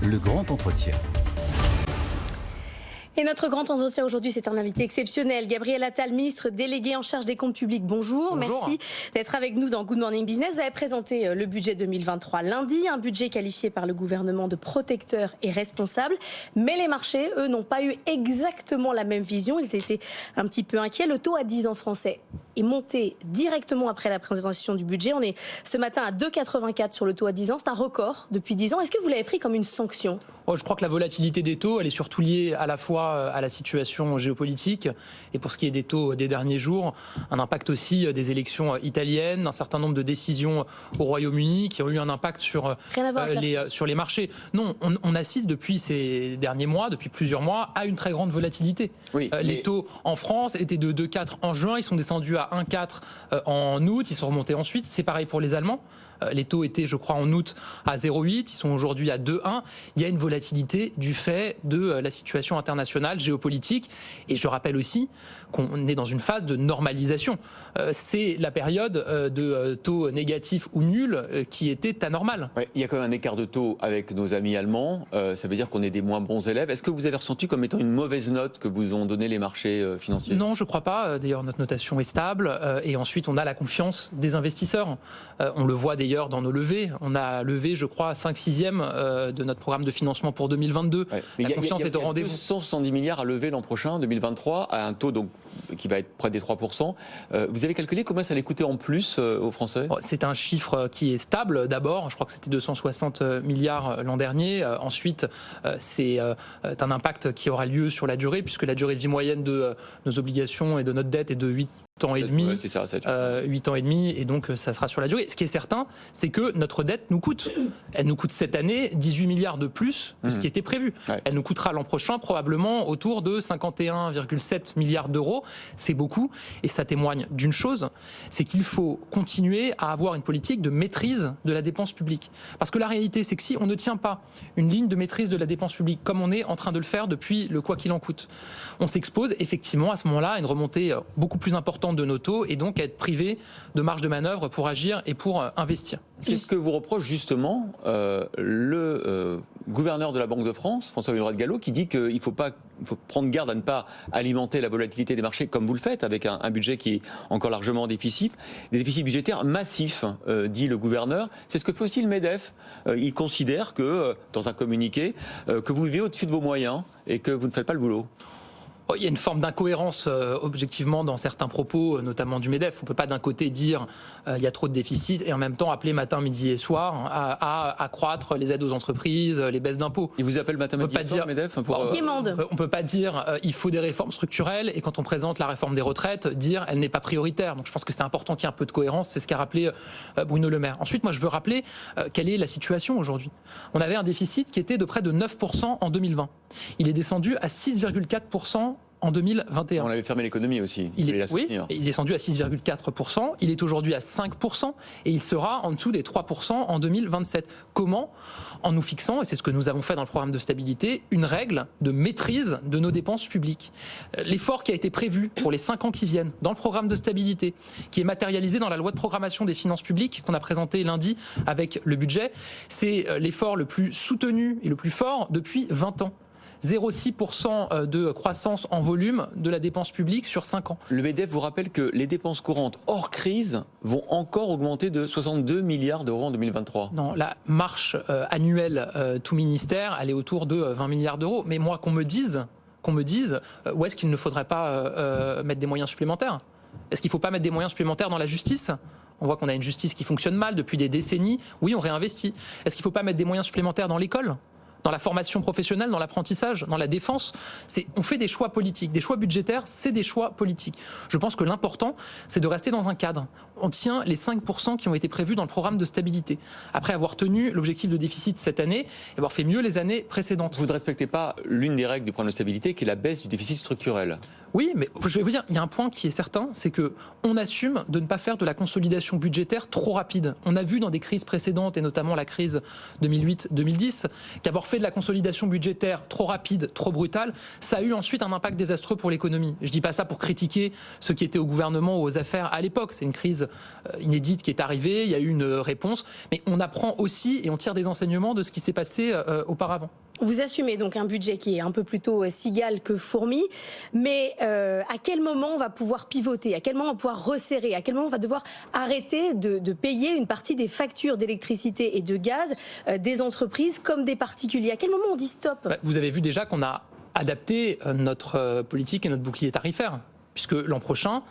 le grand entretien. Et notre grand entretien aujourd'hui, c'est un invité exceptionnel. Gabriel Attal, ministre délégué en charge des comptes publics. Bonjour. Merci d'être avec nous dans Good Morning Business. Vous avez présenté le budget 2023 lundi, un budget qualifié par le gouvernement de protecteur et responsable. Mais les marchés, eux, n'ont pas eu exactement la même vision. Ils étaient un petit peu inquiets. Le taux à 10 ans français est monté directement après la présentation du budget. On est ce matin à 2,84 sur le taux à 10 ans. C'est un record depuis 10 ans. Est-ce que vous l'avez pris comme une sanction ? Je crois que la volatilité des taux, elle est surtout liée à la fois à la situation géopolitique et pour ce qui est des taux des derniers jours, un impact aussi des élections italiennes, un certain nombre de décisions au Royaume-Uni qui ont eu un impact sur les marchés. Non, on assiste depuis ces derniers mois, depuis plusieurs mois, à une très grande volatilité. Oui, les taux en France étaient de 2,4 en juin, ils sont descendus à 1,4 en août, ils sont remontés ensuite. C'est pareil pour les Allemands. Les taux étaient, je crois, en août à 0,8, ils sont aujourd'hui à 2,1. Il y a une volatilité du fait de la situation internationale, géopolitique. Et je rappelle aussi qu'on est dans une phase de normalisation. C'est la période de taux négatifs ou nuls qui était anormale. Ouais, il y a quand même un écart de taux avec nos amis allemands. Ça veut dire qu'on est des moins bons élèves. Est-ce que vous avez ressenti comme étant une mauvaise note que vous ont donné les marchés financiers ? Non, je ne crois pas. D'ailleurs, notre notation est stable. Et ensuite, on a la confiance des investisseurs. On le voit d'ailleurs dans nos levées. On a levé, je crois, 5/6 de notre programme de financement pour 2022. Ouais. La confiance est au rendez-vous. 270 milliards à lever l'an prochain, 2023, à un taux donc, qui va être près des 3%. Vous avez calculé combien ça allait coûter en plus aux Français ? C'est un chiffre qui est stable d'abord. Je crois que c'était 260 milliards l'an dernier. Ensuite, c'est un impact qui aura lieu sur la durée, puisque la durée de vie moyenne de nos obligations et de notre dette est de 8 ans et demi, 8 ans et demi, et donc ça sera sur la durée. Ce qui est certain, c'est que notre dette nous coûte. Elle nous coûte cette année 18 milliards de plus que ce qui était prévu. Ouais. Elle nous coûtera l'an prochain probablement autour de 51,7 milliards d'euros. C'est beaucoup, et ça témoigne d'une chose, c'est qu'il faut continuer à avoir une politique de maîtrise de la dépense publique. Parce que la réalité, c'est que si on ne tient pas une ligne de maîtrise de la dépense publique, comme on est en train de le faire depuis le quoi qu'il en coûte, on s'expose effectivement à ce moment-là à une remontée beaucoup plus importante de nos taux et donc à être privé de marge de manœuvre pour agir et pour investir. C'est ce que vous reproche justement le gouverneur de la Banque de France, François-Villeroy de Galhau, qui dit qu'il faut prendre garde à ne pas alimenter la volatilité des marchés comme vous le faites, avec un budget qui est encore largement en déficit, des déficits budgétaires massifs, dit le gouverneur. C'est ce que fait aussi le MEDEF. Il considère que, dans un communiqué, que vous vivez au-dessus de vos moyens et que vous ne faites pas le boulot. Il y a une forme d'incohérence objectivement dans certains propos, notamment du MEDEF. On ne peut pas d'un côté dire il y a trop de déficit et en même temps appeler matin, midi et soir à accroître les aides aux entreprises, les baisses d'impôts. Il vous appelle matin, midi et soir, le MEDEF pour... On ne peut pas dire il faut des réformes structurelles et quand on présente la réforme des retraites, dire elle n'est pas prioritaire. Donc je pense que c'est important qu'il y ait un peu de cohérence. C'est ce qu'a rappelé Bruno Le Maire. Ensuite, moi je veux rappeler quelle est la situation aujourd'hui. On avait un déficit qui était de près de 9% en 2020. Il est descendu à 6,4% en 2021. On avait fermé l'économie aussi. Il est descendu à 6,4%. Il est aujourd'hui à 5% et il sera en dessous des 3% en 2027. Comment ? En nous fixant, et c'est ce que nous avons fait dans le programme de stabilité, une règle de maîtrise de nos dépenses publiques. L'effort qui a été prévu pour les 5 ans qui viennent dans le programme de stabilité, qui est matérialisé dans la loi de programmation des finances publiques qu'on a présenté lundi avec le budget, c'est l'effort le plus soutenu et le plus fort depuis 20 ans. 0,6% de croissance en volume de la dépense publique sur 5 ans. Le MEDEF vous rappelle que les dépenses courantes hors crise vont encore augmenter de 62 milliards d'euros en 2023. Non, la marche annuelle tout ministère, elle est autour de 20 milliards d'euros. Mais moi, qu'on me dise où est-ce qu'il ne faudrait pas mettre des moyens supplémentaires ? Est-ce qu'il ne faut pas mettre des moyens supplémentaires dans la justice ? On voit qu'on a une justice qui fonctionne mal depuis des décennies. Oui, on réinvestit. Est-ce qu'il ne faut pas mettre des moyens supplémentaires dans l'école ? Dans la formation professionnelle, dans l'apprentissage, dans la défense, on fait des choix politiques. Des choix budgétaires, c'est des choix politiques. Je pense que l'important, c'est de rester dans un cadre. On tient les 5% qui ont été prévus dans le programme de stabilité. Après avoir tenu l'objectif de déficit cette année et avoir fait mieux les années précédentes. Vous ne respectez pas l'une des règles du programme de stabilité, qui est la baisse du déficit structurel. Oui, mais je vais vous dire, il y a un point qui est certain, c'est qu'on assume de ne pas faire de la consolidation budgétaire trop rapide. On a vu dans des crises précédentes, et notamment la crise 2008-2010, qu'avoir fait de la consolidation budgétaire trop rapide, trop brutale, ça a eu ensuite un impact désastreux pour l'économie. Je ne dis pas ça pour critiquer ceux qui étaient au gouvernement ou aux affaires à l'époque. C'est une crise inédite qui est arrivée, il y a eu une réponse, mais on apprend aussi et on tire des enseignements de ce qui s'est passé auparavant. Vous assumez donc un budget qui est un peu plutôt cigale que fourmi, mais à quel moment on va pouvoir pivoter? À quel moment on va pouvoir resserrer? À quel moment on va devoir arrêter de payer une partie des factures d'électricité et de gaz des entreprises comme des particuliers? À quel moment on dit stop? Vous avez vu déjà qu'on a adapté notre politique et notre bouclier tarifaire, puisque l'an prochain,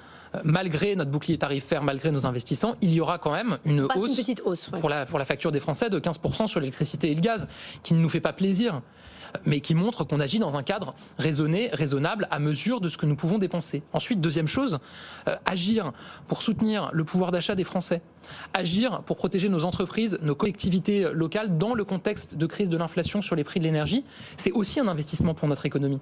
malgré notre bouclier tarifaire, malgré nos investissements, il y aura quand même une petite hausse pour la facture des Français de 15% sur l'électricité et le gaz, qui ne nous fait pas plaisir, mais qui montre qu'on agit dans un cadre raisonné, raisonnable, à mesure de ce que nous pouvons dépenser. Ensuite, deuxième chose, agir pour soutenir le pouvoir d'achat des Français, agir pour protéger nos entreprises, nos collectivités locales dans le contexte de crise de l'inflation sur les prix de l'énergie, c'est aussi un investissement pour notre économie.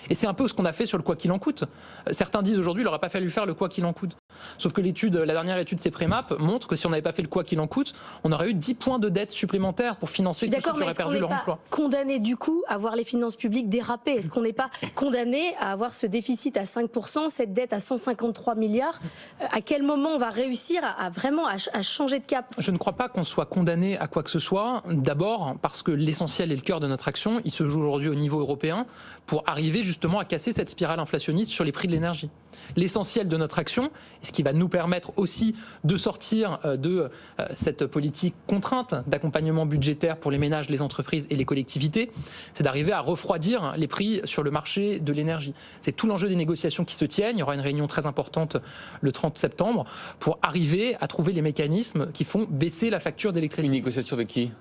Et c'est un peu ce qu'on a fait sur le quoi qu'il en coûte. Certains disent aujourd'hui, il n'aurait pas fallu faire le quoi qu'il en coûte. Sauf que la dernière étude CEPREMAP montre que si on n'avait pas fait le quoi qu'il en coûte, on aurait eu 10 points de dette supplémentaires pour financer tous ceux qui auraient perdu leur emploi. Condamné du coup à voir les finances publiques déraper? Est-ce qu'on n'est pas condamné à avoir ce déficit à 5%, cette dette à 153 milliards? À quel moment on va réussir à vraiment changer de cap? Je ne crois pas qu'on soit condamné à quoi que ce soit. D'abord parce que l'essentiel et le cœur de notre action, il se joue aujourd'hui au niveau européen pour arriver justement à casser cette spirale inflationniste sur les prix de l'énergie. L'essentiel de notre action, ce qui va nous permettre aussi de sortir de cette politique contrainte d'accompagnement budgétaire pour les ménages, les entreprises et les collectivités, c'est d'arriver à refroidir les prix sur le marché de l'énergie. C'est tout l'enjeu des négociations qui se tiennent. Il y aura une réunion très importante le 30 septembre pour arriver à trouver les mécanismes qui font baisser la facture d'électricité. Une négociation avec qui ?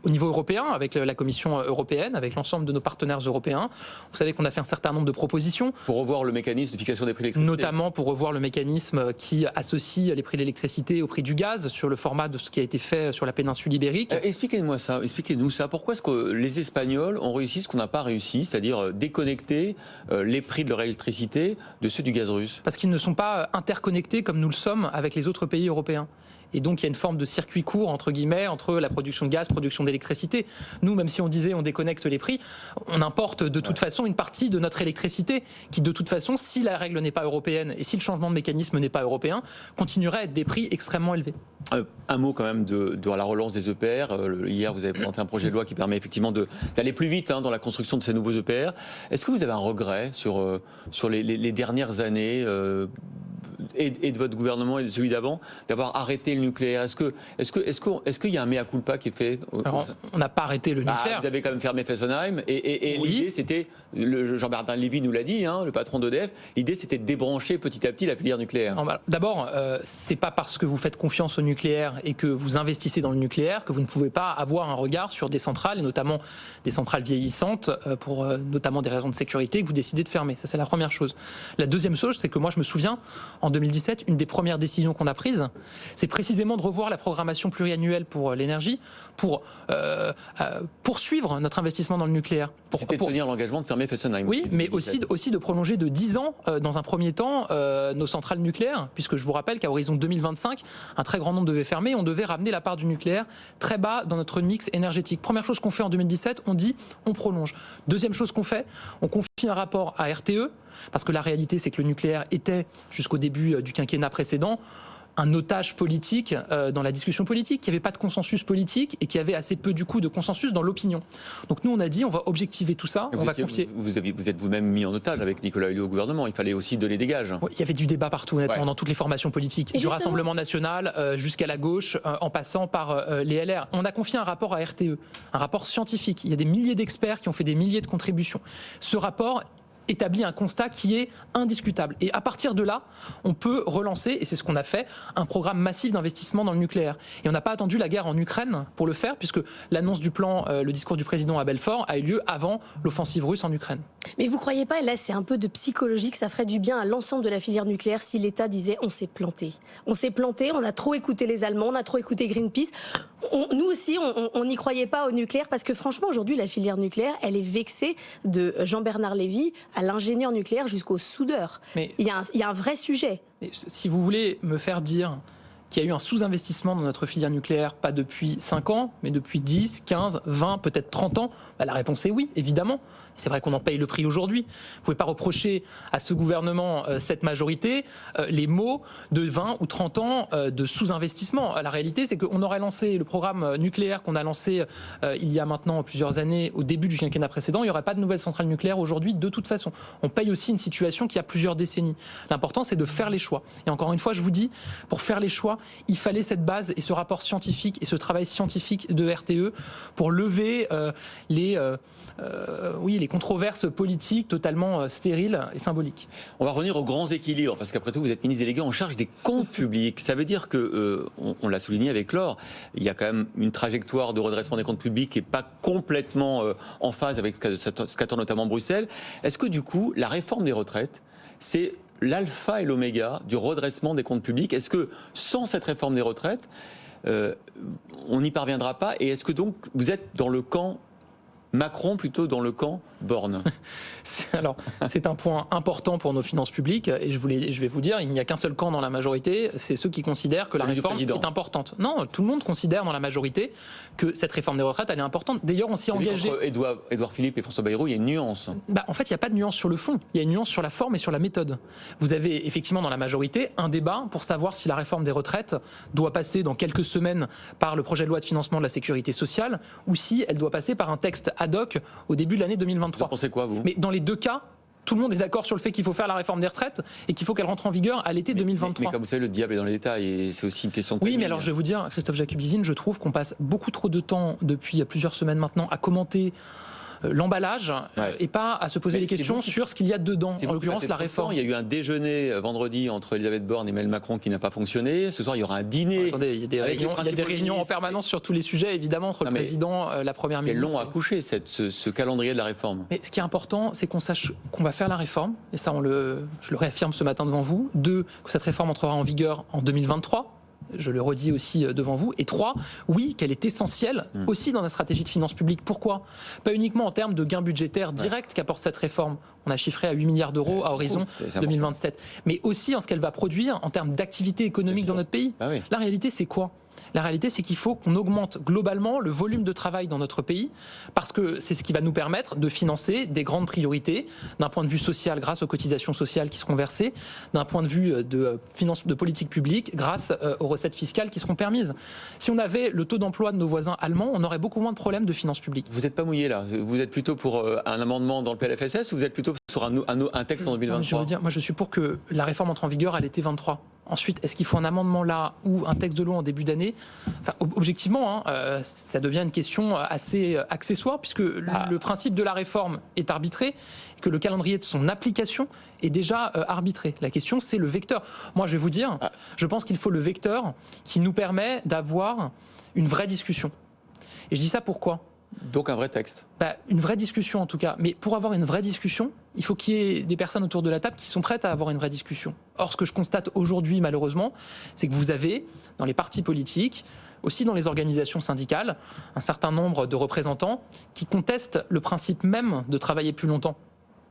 Au niveau européen, avec la Commission européenne, avec l'ensemble de nos partenaires européens. Vous savez qu'on a fait un certain nombre de propositions. Pour revoir le mécanisme de fixation des prix de l'électricité. Notamment pour revoir le mécanisme qui associe les prix de l'électricité au prix du gaz, sur le format de ce qui a été fait sur la péninsule ibérique. Expliquez-nous ça. Pourquoi est-ce que les Espagnols ont réussi ce qu'on n'a pas réussi, c'est-à-dire déconnecter les prix de leur électricité de ceux du gaz russe? Parce qu'ils ne sont pas interconnectés comme nous le sommes avec les autres pays européens. Et donc, il y a une forme de circuit court, entre guillemets, entre la production de gaz, production d'électricité. Nous, même si on disait on déconnecte les prix, on importe de toute façon une partie de notre électricité qui, de toute façon, si la règle n'est pas européenne et si le changement de mécanisme n'est pas européen, continuerait à être des prix extrêmement élevés. Un mot quand même de la relance des EPR. Hier, vous avez présenté un projet de loi qui permet effectivement d'aller plus vite dans la construction de ces nouveaux EPR. Est-ce que vous avez un regret sur les dernières années et de votre gouvernement et de celui d'avant, d'avoir arrêté le nucléaire? Est-ce qu'il y a un mea culpa qui est fait? Alors, on n'a pas arrêté le nucléaire. Vous avez quand même fermé Fessenheim et oui. L'idée c'était, Jean-Bernard Lévy nous l'a dit, le patron d'EDF, l'idée c'était de débrancher petit à petit la filière nucléaire. D'abord, c'est pas parce que vous faites confiance au nucléaire et que vous investissez dans le nucléaire que vous ne pouvez pas avoir un regard sur des centrales, et notamment des centrales vieillissantes, pour notamment des raisons de sécurité, que vous décidez de fermer. Ça, c'est la première chose. La deuxième chose, c'est que moi, je me souviens, en 2017, une des premières décisions qu'on a prises, c'est précisément de revoir la programmation pluriannuelle pour l'énergie, pour poursuivre notre investissement dans le nucléaire. C'était de tenir l'engagement de fermer Fessenheim. Oui, mais aussi de prolonger de 10 ans, dans un premier temps, nos centrales nucléaires, puisque je vous rappelle qu'à horizon 2025, un très grand nombre devait fermer, on devait ramener la part du nucléaire très bas dans notre mix énergétique. Première chose qu'on fait en 2017, on dit on prolonge. Deuxième chose qu'on fait, on confie un rapport à RTE, parce que la réalité c'est que le nucléaire était, jusqu'au début du quinquennat précédent, un otage politique dans la discussion politique, qui n'avait pas de consensus politique et qui avait assez peu du coup de consensus dans l'opinion. Donc nous on a dit on va objectiver tout ça, on va confier. Vous êtes vous-même mis en otage avec Nicolas Hulot au gouvernement, il fallait aussi donner des gages. Il y avait du débat partout honnêtement, dans toutes les formations politiques, du Rassemblement national jusqu'à la gauche, en passant par les LR. On a confié un rapport à RTE, un rapport scientifique. Il y a des milliers d'experts qui ont fait des milliers de contributions. Ce rapport établit un constat qui est indiscutable. Et à partir de là, on peut relancer, et c'est ce qu'on a fait, un programme massif d'investissement dans le nucléaire. Et on n'a pas attendu la guerre en Ukraine pour le faire, puisque l'annonce du plan, le discours du président à Belfort, a eu lieu avant l'offensive russe en Ukraine. Mais vous croyez pas, et là c'est un peu de psychologie, que ça ferait du bien à l'ensemble de la filière nucléaire si l'État disait on s'est planté. On s'est planté, on a trop écouté les Allemands, on a trop écouté Greenpeace. Nous aussi, on n'y croyait pas au nucléaire, parce que franchement aujourd'hui la filière nucléaire, elle est vexée de Jean-Bernard Lévy à l'ingénieur nucléaire jusqu'au soudeur. Mais il y a un vrai sujet. Si vous voulez me faire dire qu'il y a eu un sous-investissement dans notre filière nucléaire, pas depuis 5 ans, mais depuis 10, 15, 20, peut-être 30 ans, la réponse est oui, évidemment. C'est vrai qu'on en paye le prix aujourd'hui. Vous ne pouvez pas reprocher à ce gouvernement, cette majorité, les mots de 20 ou 30 ans de sous-investissement. La réalité, c'est qu'on aurait lancé le programme nucléaire qu'on a lancé il y a maintenant plusieurs années, au début du quinquennat précédent. Il n'y aurait pas de nouvelles centrales nucléaires aujourd'hui, de toute façon. On paye aussi une situation qui a plusieurs décennies. L'important, c'est de faire les choix. Et encore une fois, je vous dis, pour faire les choix, il fallait cette base et ce rapport scientifique et ce travail scientifique de RTE pour lever les controverses politiques totalement stériles et symboliques. On va revenir aux grands équilibres, parce qu'après tout, vous êtes ministre délégué en charge des comptes publics. Ça veut dire que, on l'a souligné avec Laure, il y a quand même une trajectoire de redressement des comptes publics qui n'est pas complètement en phase avec ce qu'attend notamment Bruxelles. Est-ce que du coup, la réforme des retraites, c'est l'alpha et l'oméga du redressement des comptes publics? Est-ce que sans cette réforme des retraites, on n'y parviendra pas? Et est-ce que donc vous êtes dans le camp Macron plutôt dans le camp Borne? Alors, c'est un point important pour nos finances publiques et je vais vous dire, il n'y a qu'un seul camp dans la majorité, c'est ceux qui considèrent que la réforme est importante. Non, tout le monde considère dans la majorité que cette réforme des retraites, elle est importante. D'ailleurs, on s'y est engagé. Entre Édouard Philippe et François Bayrou, il y a une nuance. En fait, il n'y a pas de nuance sur le fond, il y a une nuance sur la forme et sur la méthode. Vous avez effectivement dans la majorité un débat pour savoir si la réforme des retraites doit passer dans quelques semaines par le projet de loi de financement de la sécurité sociale ou si elle doit passer par un texte ad hoc au début de l'année 2023. Vous en pensez quoi, vous? Mais dans les deux cas, tout le monde est d'accord sur le fait qu'il faut faire la réforme des retraites et qu'il faut qu'elle rentre en vigueur à l'été 2023. Mais comme vous savez, le diable est dans les détails et c'est aussi une question de timing. Oui, mais alors je vais vous dire, Christophe Jacubizine, je trouve qu'on passe beaucoup trop de temps depuis plusieurs semaines maintenant à commenter l'emballage et pas à se poser des questions sur ce qu'il y a dedans, en l'occurrence la réforme. Il y a eu un déjeuner vendredi entre Elisabeth Borne et Emmanuel Macron qui n'a pas fonctionné. Ce soir, il y aura un dîner. Attendez, il y a des réunions en permanence sur tous les sujets, évidemment, entre le président, la première ministre. C'est long à coucher, ce calendrier de la réforme. Mais ce qui est important, c'est qu'on sache qu'on va faire la réforme, et ça, je le réaffirme ce matin devant vous. 2, que cette réforme entrera en vigueur en 2023. Je le redis aussi devant vous. Et 3, oui, qu'elle est essentielle aussi dans la stratégie de finances publiques. Pourquoi? Pas uniquement en termes de gains budgétaires directs qu'apporte cette réforme. On a chiffré à 8 milliards d'euros à horizon 2027. Mais aussi en ce qu'elle va produire en termes d'activité économique dans notre pays. Ah oui. La réalité, c'est quoi? La réalité, c'est qu'il faut qu'on augmente globalement le volume de travail dans notre pays, parce que c'est ce qui va nous permettre de financer des grandes priorités, d'un point de vue social, grâce aux cotisations sociales qui seront versées, d'un point de vue de politique publique, grâce aux recettes fiscales qui seront permises. Si on avait le taux d'emploi de nos voisins allemands, on aurait beaucoup moins de problèmes de finances publiques. Vous n'êtes pas mouillé là? Vous êtes plutôt pour un amendement dans le PLFSS ou vous êtes plutôt sur un texte en 2023? Je veux dire, moi je suis pour que la réforme entre en vigueur à l'été 23. Ensuite, est-ce qu'il faut un amendement là ou un texte de loi en début d'année? Objectivement, ça devient une question assez accessoire puisque le principe de la réforme est arbitré et que le calendrier de son application est déjà arbitré. La question, c'est le vecteur. Moi, je vais vous dire, je pense qu'il faut le vecteur qui nous permet d'avoir une vraie discussion. Et je dis ça pourquoi? Donc un vrai texte. Une vraie discussion en tout cas. Mais pour avoir une vraie discussion, il faut qu'il y ait des personnes autour de la table qui sont prêtes à avoir une vraie discussion. Or, ce que je constate aujourd'hui, malheureusement, c'est que vous avez, dans les partis politiques, aussi dans les organisations syndicales, un certain nombre de représentants qui contestent le principe même de travailler plus longtemps.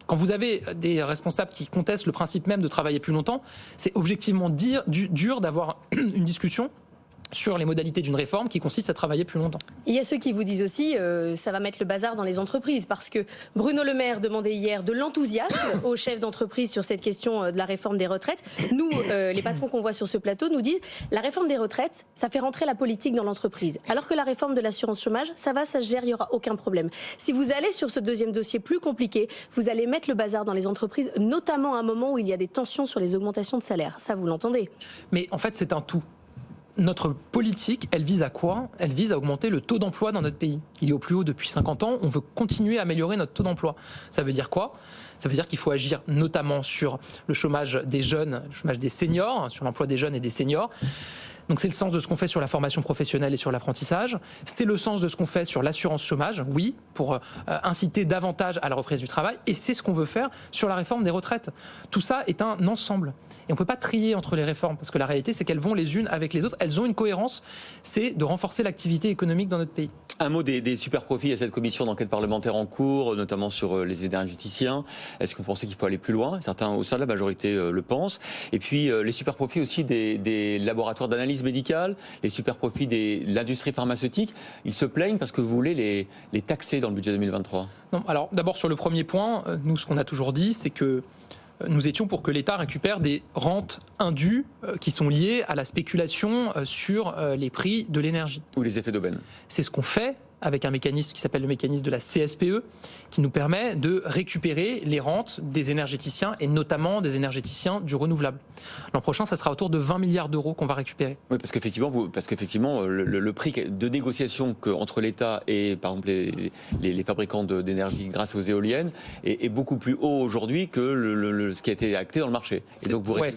Quand vous avez des responsables qui contestent le principe même de travailler plus longtemps, c'est objectivement dur d'avoir une discussion sur les modalités d'une réforme qui consiste à travailler plus longtemps. Il y a ceux qui vous disent aussi ça va mettre le bazar dans les entreprises parce que Bruno Le Maire demandait hier de l'enthousiasme aux chefs d'entreprise sur cette question de la réforme des retraites. Nous, les patrons qu'on voit sur ce plateau nous disent la réforme des retraites, ça fait rentrer la politique dans l'entreprise. Alors que la réforme de l'assurance chômage, ça se gère, il n'y aura aucun problème. Si vous allez sur ce deuxième dossier plus compliqué, vous allez mettre le bazar dans les entreprises, notamment à un moment où il y a des tensions sur les augmentations de salaire. Ça, vous l'entendez. Mais en fait, c'est un tout. Notre politique, elle vise à quoi? Elle vise à augmenter le taux d'emploi dans notre pays. Il est au plus haut depuis 50 ans, on veut continuer à améliorer notre taux d'emploi. Ça veut dire quoi? Ça veut dire qu'il faut agir notamment sur le chômage des jeunes, le chômage des seniors, sur l'emploi des jeunes et des seniors. Donc c'est le sens de ce qu'on fait sur la formation professionnelle et sur l'apprentissage. C'est le sens de ce qu'on fait sur l'assurance chômage, oui, pour inciter davantage à la reprise du travail. Et c'est ce qu'on veut faire sur la réforme des retraites. Tout ça est un ensemble. Et on ne peut pas trier entre les réformes, parce que la réalité, c'est qu'elles vont les unes avec les autres. Elles ont une cohérence, c'est de renforcer l'activité économique dans notre pays. Un mot des super profits. Il y a cette commission d'enquête parlementaire en cours, notamment sur les énergéticiens. Est-ce que vous pensez qu'il faut aller plus loin? Certains au sein de la majorité le pensent. Et puis les super profits aussi des laboratoires d'analyse médicale, les super profits de l'industrie pharmaceutique. Ils se plaignent parce que vous voulez les taxer dans le budget 2023. Non, alors d'abord sur le premier point, nous ce qu'on a toujours dit, c'est que nous étions pour que l'État récupère des rentes indues qui sont liées à la spéculation sur les prix de l'énergie. Ou les effets d'aubaine. C'est ce qu'on fait avec un mécanisme qui s'appelle le mécanisme de la CSPE, qui nous permet de récupérer les rentes des énergéticiens, et notamment des énergéticiens du renouvelable. L'an prochain, ça sera autour de 20 milliards d'euros qu'on va récupérer. Oui, parce qu'effectivement, le prix de négociation entre l'État et, par exemple, les fabricants d'énergie grâce aux éoliennes est beaucoup plus haut aujourd'hui que ce qui a été acté dans le marché. Et donc, vous récupérez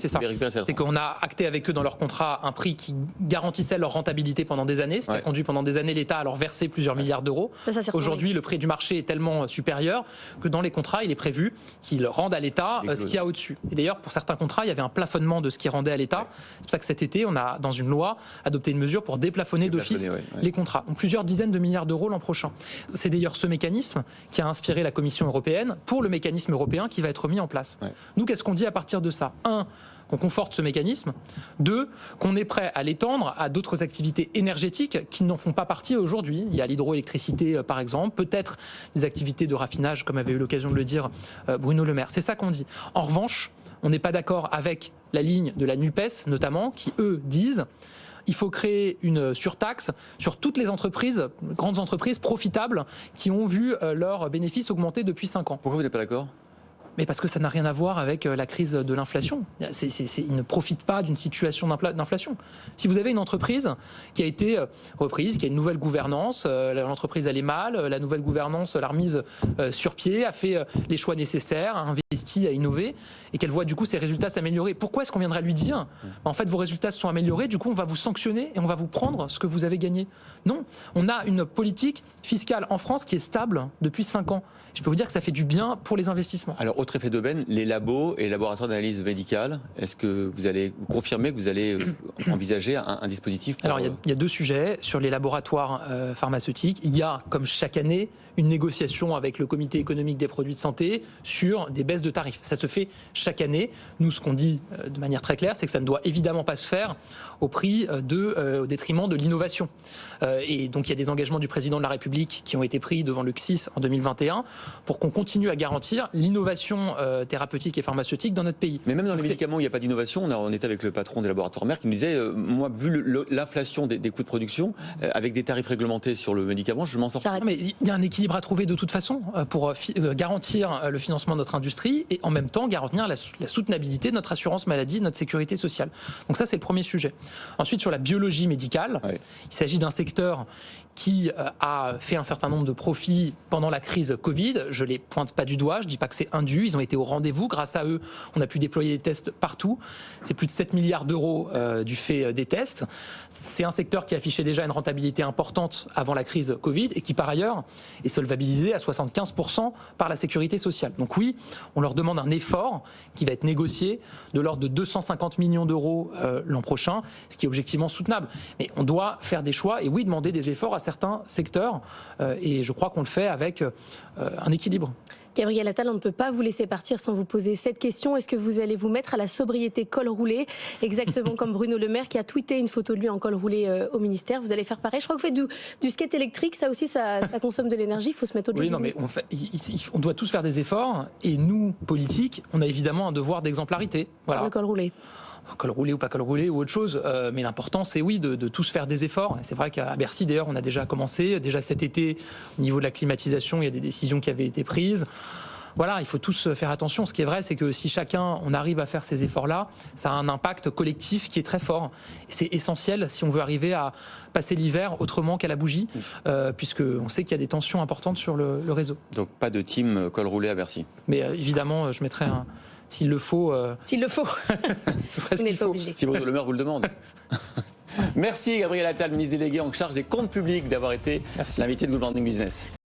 cette rente. C'est qu'on a acté avec eux dans leur contrat un prix qui garantissait leur rentabilité pendant des années, ce qui a conduit pendant des années l'État à leur verser plusieurs milliards d'euros. Aujourd'hui, le prix du marché est tellement supérieur que dans les contrats, il est prévu qu'ils rendent à l'État ce qu'il y a au-dessus. Et d'ailleurs, pour certains contrats, il y avait un plafonnement de ce qui rendait à l'État. C'est pour ça que cet été, on a, dans une loi, adopté une mesure pour déplafonner d'office les contrats. Donc plusieurs dizaines de milliards d'euros l'an prochain. C'est d'ailleurs ce mécanisme qui a inspiré la Commission européenne pour le mécanisme européen qui va être mis en place. Nous, qu'est-ce qu'on dit à partir de ça? Qu'on conforte ce mécanisme. 2, qu'on est prêt à l'étendre à d'autres activités énergétiques qui n'en font pas partie aujourd'hui. Il y a l'hydroélectricité, par exemple, peut-être des activités de raffinage, comme avait eu l'occasion de le dire Bruno Le Maire. C'est ça qu'on dit. En revanche, on n'est pas d'accord avec la ligne de la NUPES, notamment, qui, eux, disent il faut créer une surtaxe sur toutes les entreprises, grandes entreprises profitables, qui ont vu leurs bénéfices augmenter depuis 5 ans. Pourquoi vous n'êtes pas d'accord ? Mais parce que ça n'a rien à voir avec la crise de l'inflation. Ils ne profitent pas d'une situation d'inflation. Si vous avez une entreprise qui a été reprise, qui a une nouvelle gouvernance, l'entreprise allait mal, la nouvelle gouvernance l'a remise sur pied, a fait les choix nécessaires, a investi, a innové, et qu'elle voit du coup ses résultats s'améliorer. Pourquoi est-ce qu'on viendrait lui dire en fait vos résultats se sont améliorés, du coup on va vous sanctionner et on va vous prendre ce que vous avez gagné? Non, on a une politique fiscale en France qui est stable depuis 5 ans. Je peux vous dire que ça fait du bien pour les investissements. Alors, autre effet d'aubaine, les labos et les laboratoires d'analyse médicale, est-ce que vous allez confirmer que vous allez envisager un dispositif pour... Alors, il y a 2 sujets. Sur les laboratoires pharmaceutiques, il y a, comme chaque année, une négociation avec le comité économique des produits de santé sur des baisses de tarifs. Ça se fait chaque année. Nous, ce qu'on dit de manière très claire, c'est que ça ne doit évidemment pas se faire au détriment de l'innovation. Et donc, il y a des engagements du président de la République qui ont été pris devant le CSIS en 2021 pour qu'on continue à garantir l'innovation thérapeutique et pharmaceutique dans notre pays. Mais même dans les médicaments, il n'y a pas d'innovation. On était avec le patron des laboratoires Merck qui nous disait, moi, vu l'inflation des coûts de production, avec des tarifs réglementés sur le médicament, je m'en sors pas. Mais il y a un équilibre à trouver de toute façon pour garantir le financement de notre industrie et en même temps garantir la soutenabilité de notre assurance maladie, de notre sécurité sociale. Donc ça, c'est le premier sujet. Ensuite, sur la biologie médicale, il s'agit d'un secteur qui a fait un certain nombre de profits pendant la crise Covid. Je les pointe pas du doigt, je dis pas que c'est indu, ils ont été au rendez-vous. Grâce à eux, on a pu déployer des tests partout. C'est plus de 7 milliards d'euros du fait des tests. C'est un secteur qui affichait déjà une rentabilité importante avant la crise Covid et qui, par ailleurs, est solvabilisé à 75% par la sécurité sociale. Donc oui, on leur demande un effort qui va être négocié de l'ordre de 250 millions d'euros l'an prochain, ce qui est objectivement soutenable. Mais on doit faire des choix et oui, demander des efforts à certains secteurs et je crois qu'on le fait avec un équilibre. Gabriel Attal, on ne peut pas vous laisser partir sans vous poser cette question. Est-ce que vous allez vous mettre à la sobriété col roulé, exactement comme Bruno Le Maire qui a tweeté une photo de lui en col roulé au ministère? Vous allez faire pareil? Je crois que vous faites du skate électrique, ça aussi, ça consomme de l'énergie, il faut se mettre au jour. Oui, non, mais on doit tous faire des efforts et nous, politiques, on a évidemment un devoir d'exemplarité. Voilà. Le col roulé. Col roulé ou pas col roulé ou autre chose, mais l'important c'est oui de tous faire des efforts. C'est vrai qu'à Bercy d'ailleurs on a déjà commencé, déjà cet été au niveau de la climatisation il y a des décisions qui avaient été prises. Voilà, il faut tous faire attention. Ce qui est vrai, c'est que si chacun, on arrive à faire ces efforts-là, ça a un impact collectif qui est très fort. Et c'est essentiel si on veut arriver à passer l'hiver autrement qu'à la bougie, puisqu'on sait qu'il y a des tensions importantes sur le réseau. Donc pas de team col roulé à Bercy. Mais évidemment, je mettrai un... S'il le faut... S'il le faut. Vous n'êtes pas obligé. Si Bruno Le Maire vous le demande. Merci Gabriel Attal, ministre délégué en charge des comptes publics, d'avoir été l'invité de Good Morning Business.